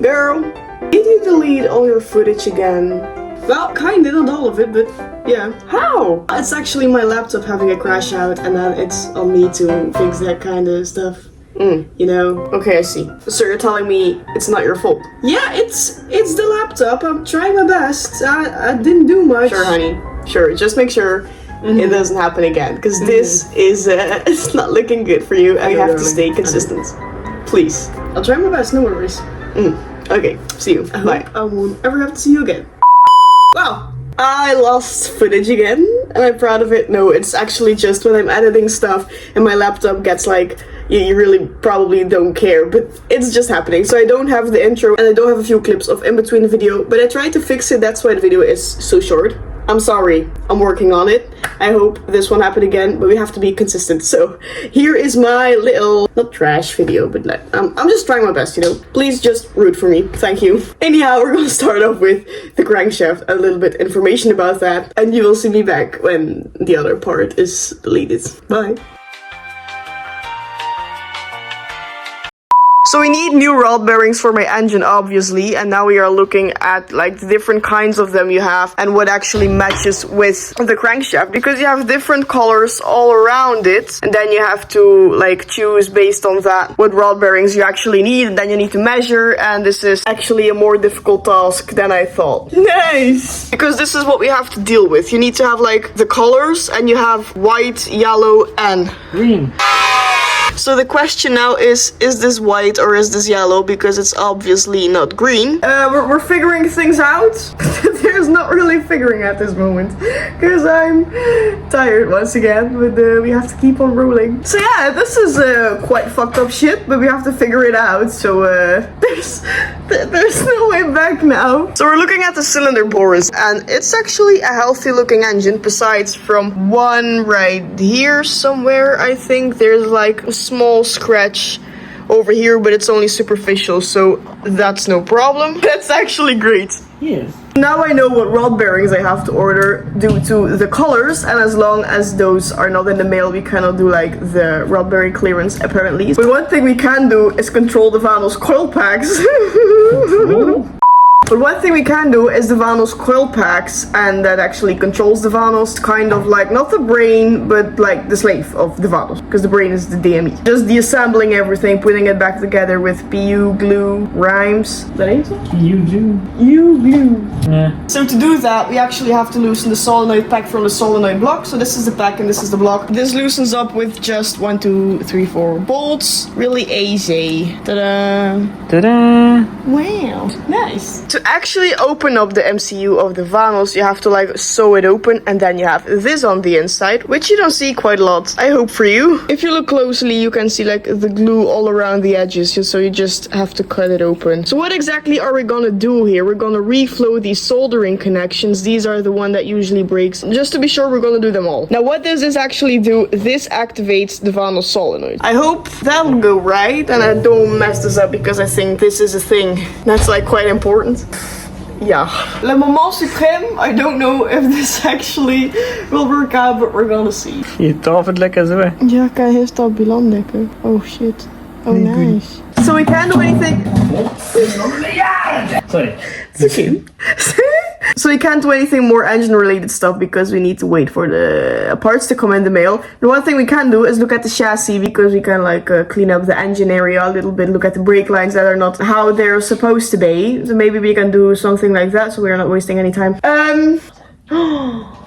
Girl, did you delete all your footage again? Well, kinda, not all of it, but yeah. How? It's actually my laptop having a crash out, and then it's on me to fix that kind of stuff. You know? Okay, I see. So you're telling me it's not your fault? Yeah, it's the laptop. I'm trying my best. I didn't do much. Sure, honey. Sure, just make sure it doesn't happen again, because this is it's not looking good for you, and you have to stay consistent. Please. I'll try my best, no worries. Okay, see you. Bye. I won't ever have to see you again. Wow. I lost footage again, and I'm proud of it. No, it's actually just when I'm editing stuff and my laptop gets like, you really probably don't care, but it's just happening. So I don't have the intro, and I don't have a few clips of in between the video, but I tried to fix it. That's why the video is so short. I'm sorry, I'm working on it. I hope this won't happen again, but we have to be consistent. So here is my little, not trash video, but like, I'm just trying my best, you know. Please just root for me, thank you. Anyhow, we're gonna start off with the crankshaft, a little bit information about that, and you will see me back when the other part is deleted. Bye. So we need new rod bearings for my engine, obviously, and now we are looking at like the different kinds of them you have and what actually matches with the crankshaft, because you have different colors all around it, and then you have to like choose based on that what rod bearings you actually need, and then you need to measure, and this is actually a more difficult task than I thought. Nice! Because this is what we have to deal with. You need to have like the colors, and you have white, yellow, and green. So the question now is this white or is this yellow? Because it's obviously not green. We're figuring things out. There's not really figuring at this moment, because I'm tired once again, but we have to keep on rolling. So yeah, this is quite fucked up shit, but we have to figure it out. So there's no way back now. So we're looking at the cylinder bores, and it's actually a healthy looking engine, besides from one right here somewhere. I think there's like a small scratch over here, but it's only superficial, so that's no problem. That's actually great. Yeah. Now I know what rod bearings I have to order due to the colors, and as long as those are not in the mail, we cannot do like the rod bearing clearance apparently. But one thing we can do is control the Vanos coil packs. But one thing we can do is the Vanos coil packs, and that actually controls the Vanos, kind of like, not the brain, but like the slave of the Vanos, because the brain is the DME. Just deassembling everything, putting it back together with PU glue, rhymes. Is that it? PU glue. PU glue. Yeah. So to do that, we actually have to loosen the solenoid pack from the solenoid block. So this is the pack and this is the block. This loosens up with just 1, 2, 3, 4 bolts. Really easy. Ta-da! Ta-da! Wow, nice. To actually open up the MCU of the Vanos, you have to like sew it open, and then you have this on the inside, which you don't see quite a lot, I hope for you. If you look closely, you can see like the glue all around the edges, so you just have to cut it open. So what exactly are we gonna do here? We're gonna reflow these soldering connections. These are the one that usually breaks. Just to be sure, we're gonna do them all. Now what does this actually do? This activates the Vanos solenoid. I hope that'll go right, and I don't mess this up, because I think this is a thing that's like quite important. Yeah. Le moment suprême. I don't know if this actually will work out, but we're gonna see. Je tafelt lekker zo. Ja, kan heel stabiel lekker. Oh shit. Oh nice. So we can't do anything. Sorry. It's okay. So we can't do anything more engine related stuff, because we need to wait for the parts to come in the mail. The one thing we can do is look at the chassis, because we can like clean up the engine area a little bit, look at the brake lines that are not how they're supposed to be. So maybe we can do something like that, so we're not wasting any time.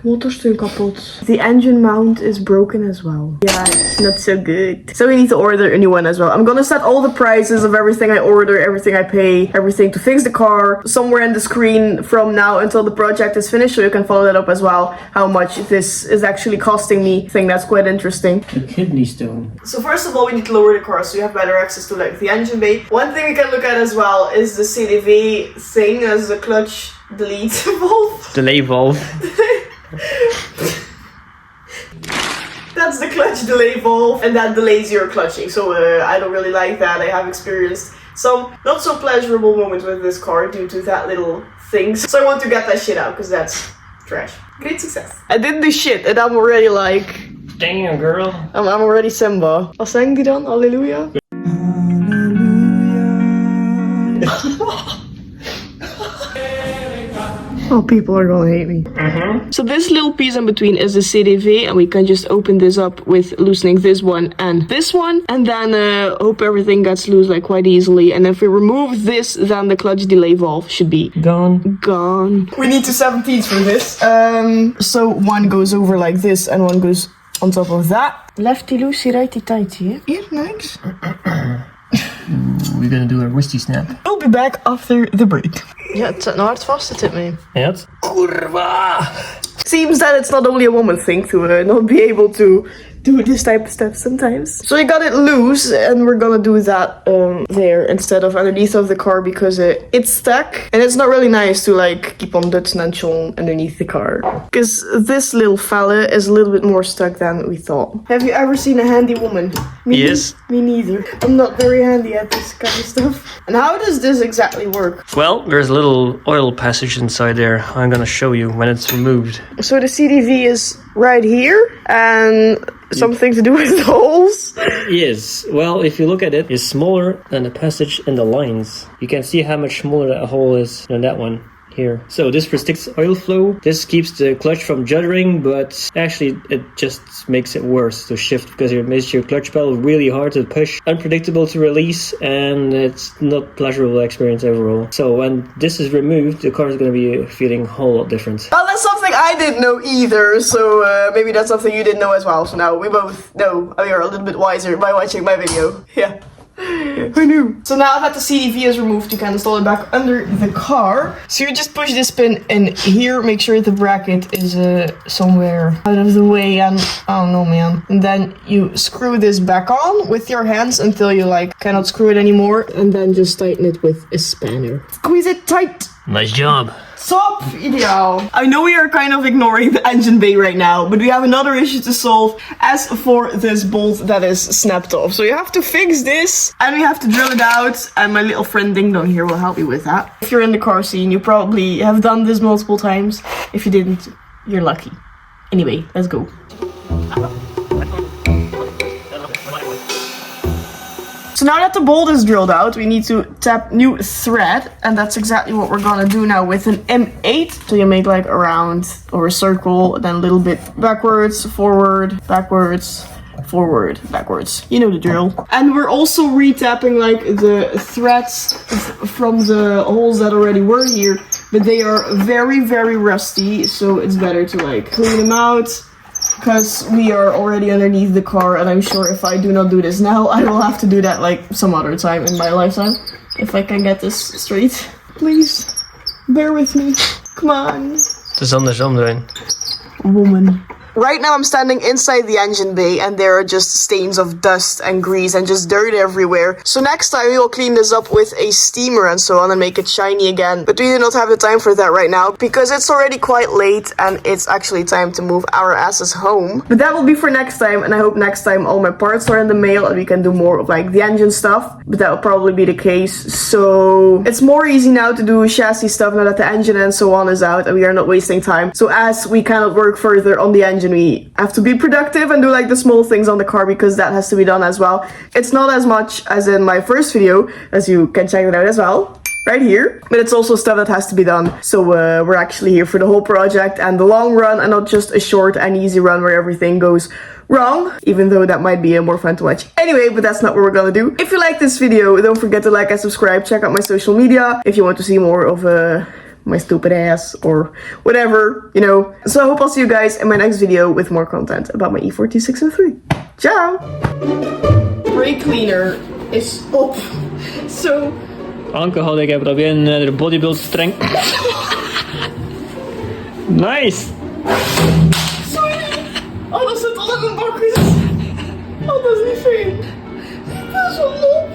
Motorsteun kapot. The engine mount is broken as well. Yeah, it's not so good. So we need to order a new one as well. I'm gonna set all the prices of everything I order, everything I pay, everything to fix the car somewhere in the screen from now until the project is finished, so you can follow that up as well, how much this is actually costing me. I think that's quite interesting. A kidney stone. So first of all, we need to lower the car so you have better access to like the engine bay. One thing we can look at as well is the CDV thing as a clutch delete valve. Delay valve. That's the clutch delay valve, and that delays your clutching, so I don't really like that. I have experienced some not so pleasurable moments with this car due to that little thing, so I want to get that shit out, because that's trash. Great success. I did this shit, and I'm already like... Damn, girl. I'm already Simba. Wat zang die dan? Halleluja? Halleluja. Oh, people are gonna hate me. So this little piece in between is the CDV, and we can just open this up with loosening this one, and then hope everything gets loose like quite easily. And if we remove this, then the clutch delay valve should be gone. We need to 17s for this. So one goes over like this, and one goes on top of that. Lefty loosey, righty tighty. Yeah, nice. We're gonna do a wristy snap. We'll be back after the break. Ja, het zit nou hard vast, het zit mee. Ja. Kurwa! Seems that it's not only a woman thing to not be able to do this type of stuff sometimes. So I got it loose, and we're gonna do that there instead of underneath of the car, because it's stuck, and it's not really nice to like keep on Dutch Nanchon underneath the car, because this little fella is a little bit more stuck than we thought. Have you ever seen a handy woman? Yes. Me neither. I'm not very handy at this kind of stuff. And how does this exactly work? Well, there's a little oil passage inside there. I'm gonna show you when it's removed. So the CDV is right here, and something to do with the holes? Yes. Well, if you look at it, it's smaller than the passage in the lines. You can see how much smaller that hole is than that one here. So this restricts oil flow. This keeps the clutch from juddering, but actually it just makes it worse to shift, because it makes your clutch pedal really hard to push, unpredictable to release, and it's not pleasurable experience overall. So when this is removed, the car is going to be feeling a whole lot different. Well, that's something I didn't know either, so maybe that's something you didn't know as well. So now we both know, we are a little bit wiser by watching my video. Yeah. Who knew? So now that the CDV is removed, you can install it back under the car. So you just push this pin in here, make sure the bracket is somewhere out of the way, and I don't know, man. And then you screw this back on with your hands until you like cannot screw it anymore, and then just tighten it with a spanner. Squeeze it tight. Nice job. Top! Ideal. I know we are kind of ignoring the engine bay right now, but we have another issue to solve as for this bolt that is snapped off. So you have to fix this, and we have to drill it out, and my little friend Ding Dong here will help you with that. If you're in the car scene, you probably have done this multiple times. If you didn't, you're lucky. Anyway, let's go. So now that the bolt is drilled out, we need to tap new thread, and that's exactly what we're gonna do now with an M8. So you make like a round or a circle, then a little bit backwards, forward, backwards, forward, backwards. You know the drill. And we're also re-tapping like the threads from the holes that already were here, but they are very, very rusty, so it's better to like clean them out, because we are already underneath the car, and I'm sure if I do not do this now, I will have to do that like some other time in my lifetime. If I can get this straight. Please, bear with me. Come on. Het is andersom doen. Woman. Right now I'm standing inside the engine bay, and there are just stains of dust and grease and just dirt everywhere. So next time we will clean this up with a steamer and so on and make it shiny again. But we do not have the time for that right now, because it's already quite late and it's actually time to move our asses home. But that will be for next time, and I hope next time all my parts are in the mail and we can do more of like the engine stuff. But that will probably be the case. So it's more easy now to do chassis stuff now that the engine and so on is out and we are not wasting time. So as we cannot work further on the engine, we have to be productive and do like the small things on the car, because that has to be done as well. It's not as much as in my first video, as you can check it out as well right here, but it's also stuff that has to be done. So we're actually here for the whole project and the long run, and not just a short and easy run where everything goes wrong, even though that might be more fun to watch anyway, but that's not what we're gonna do. If you like this video, don't forget to like and subscribe. Check out my social media if you want to see more of my stupid ass or whatever, you know. So I hope I'll see you guys in my next video with more content about my E46 and 3. Ciao! Brake cleaner is op. So... Anke had ik proberen de bodybuild streng. Nice! Sorry! Oh, dat zit al in mijn bakjes. Oh, dat is niet fijn. Dat is zo lop.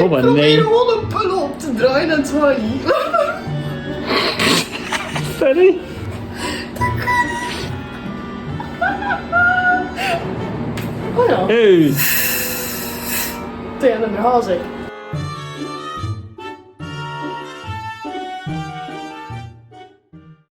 Oh, maar nee. Ik probeer gewoon een pullen op te draaien en het gaat niet. Sorry. Oh ja. Hey. Tegen de haal zeg.